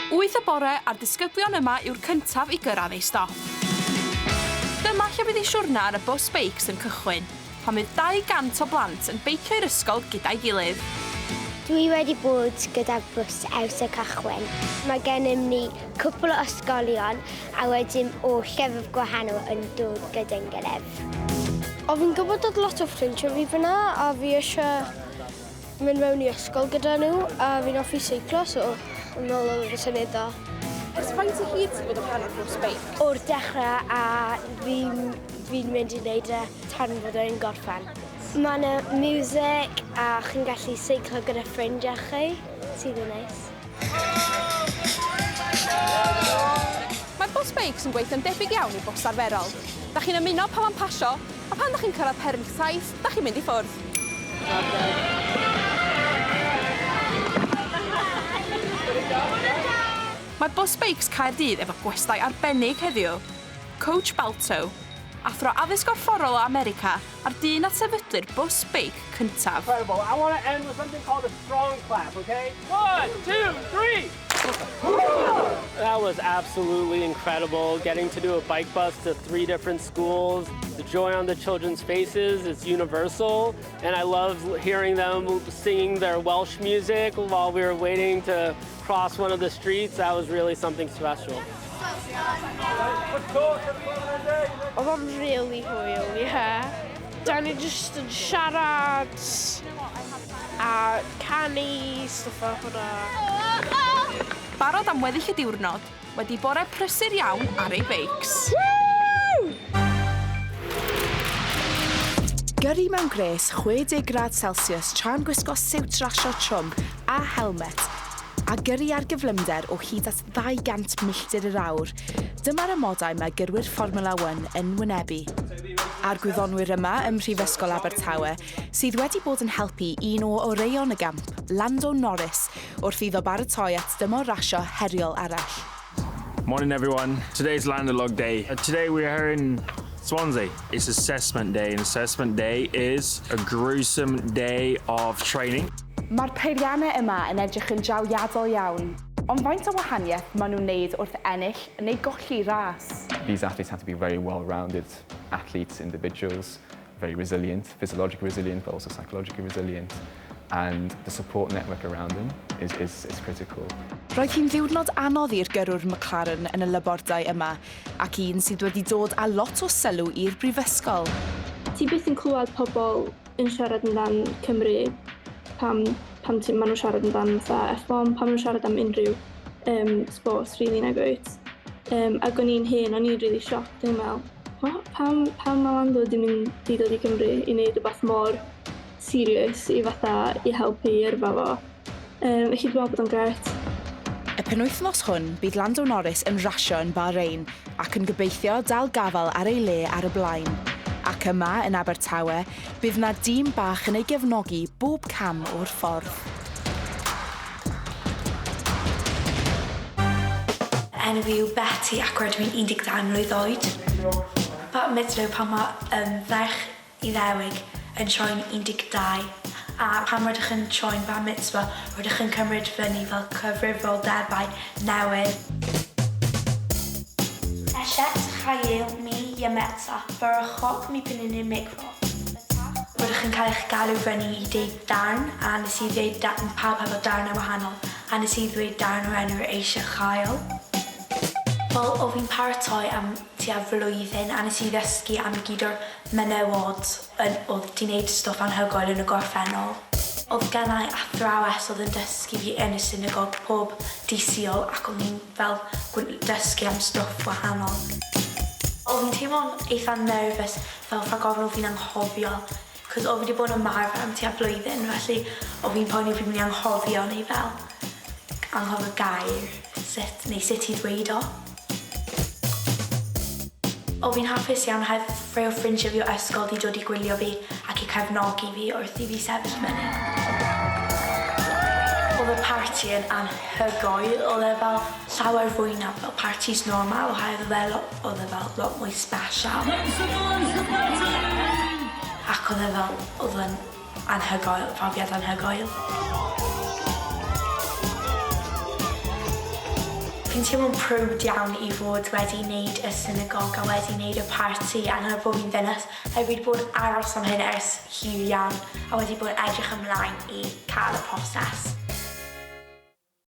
8 y bore a'r disgyblion yma yw'r cyntaf I gyrraedd ei stop. Dyma lle bydd ei siwrna ar y bws beics yn cychwyn, pan bydd 200 o blant yn beicio i'r ysgol gyda'i gilydd. Dwi wedi bod gyda bws ers y cychwyn. Mae gennym ni cwpl o ysgolion a wedyn o llefydd gwahanol yn dod gyda'n gilydd. O fi'n gwybod dod lot o ffrindiau fi fyna a fi eisiau mynd mewn I ysgol gyda nhw a fi'n offi seiclo, so yn meddwl oedd y syniad da. Ers faint o hyd sy'n bod yn rhan o'r bws beic? O'r dechrau a fi'n mynd I wneud tan fod e'n gorffen. Mae yna music a chi'n gallu seiclo gyda ffrindiau chi, sydd yn neis. Mae bws beics yn gweithio'n debyg iawn I bws arferol. Da chi'n ymuno pan ma'n pasio, a pan da chi'n cyrraedd peryn saith, da chi'n mynd I ffwrdd. Mae bws beics Gaerdydd efo gwestai arbennig heddiw. Coach Balto, athro addysg gorfforol o America a'r dyn at sefydlu'r bws beic cyntaf. Incredible. I want to end with something called a strong clap, okay? 1, 2, 3! That was absolutely incredible, getting to do a bike bus to 3 different schools. The joy on the children's faces is universal, and I love hearing them singing their Welsh music while we were waiting to cross one of the streets. That was really something special. Oedd o'n really hwyl, Da ni jyst yn siarad a canu, stwff o hwnna. Barod am weddill y diwrnod, wedi bore prysur iawn ar ei beics. Gyrru mewn gres 60 grad Celsius tra'n gwisgo siwt rasio trwm a helmet, a gyrru ar gyflymder o hyd at 200 milltir yr awr. Dyma'r amodau mae gyrwyr Formula 1 yn wynebu. A'r gwyddonwyr yma ym Mhrifysgol Abertawe sydd wedi bod yn helpu un o oreion y gamp, Lando Norris, wrth iddo baratoi at dymor rasio heriol arall. Morning everyone, today's Lando Log Day. Today we're here in Swansea. It's assessment day, and assessment day is a gruesome day of training. Mae'r peiriannau yma yn edrych yn drawiadol iawn, ond faint o wahaniaeth maen nhw'n wneud wrth ennill neu golli ras? These athletes have to be very well-rounded athletes, individuals, very resilient, physiologically resilient, but also psychologically resilient. And the support network around them is critical. Roedd hi'n ddiwrnod anodd i'r gyrrwr McLaren yn y labordau yma, ac un sydd wedi dod â lot o sylw i'r brifysgol. Ti byth yn clywed pobl yn siarad amdan Cymru pan maen nhw'n siarad amdan F1, pan maen nhw'n siarad am unrhyw sports really negwyt. Ac o'n i'n hyn, o'n i'n really shocked yn meddwl, pam mae Lando wedi mynd I dod I Cymru I wneud rhywbeth mor serious I helpu yrfa fo. Felly dwi'n meddwl bod o'n gret. Y penwythnos hwn, bydd Lando Norris yn rasio yn Bahrain ac yn gobeithio dal gafal ar ei le ar y blaen. Ac yma yn Abertawe, bydd na dîm bach yn ei gefnogi bob cam o'r ffordd. Enw fi yw Betty ac rydw i'n 19 mlwydd oed. Batmitzvah pan mae ferch I ddewig yn troi'n 12, a pan rydych yn troi'n batmitzvah, rydych yn cymryd fyny fel cyfrifoldebau newydd. Eisiau chael mi ymeta, fyrchog mi pyn yn y micro. Rydych yn cael eich galw fyny I deud darn, a nes I ddweud pawb hefo darnau wahanol, a nes I ddweud darn o'r enw eisiau chael. Wel, o fi'n paratoi am tua flwyddyn a nes I ddysgu am gyd o'r menywod oedd di wneud stwff anhygoel yn y gorffennol. Oedd gennau athrawes oedd yn dysgu fi yn y synagog pob disil ac oedd ni'n fel dysgu am stwff wahanol. Oedd fi'n teimlo'n eitha nervous fel rhag ofn o fi'n anghofio, cos oedd fi wedi bod yn ymarfer am tua blwyddyn, felly oedd fi'n poeni o fi'n mynd I anghofio neu fel anghofio gair neu sut I ddweud o. O fi'n hapus iawn hef rhai o ffrindiau fi o ysgol di dod I gwylio fi ac I cefnogi fi wrth I fi sefyll fyny. Oedd y parti yn anhygoel, oedd e fel llawer fwy na fel partis normal, oedd e fel lot mwy special. Ac oedd e'n anhygoel, profiad anhygoel. Fi'n teimlo'n prwd iawn I fod wedi wneud y synagog a wedi wneud y parti a bod fi'n ddynes. A fi wedi bod aros am hyn ers hir iawn a wedi bod edrych ymlaen I cael y proses.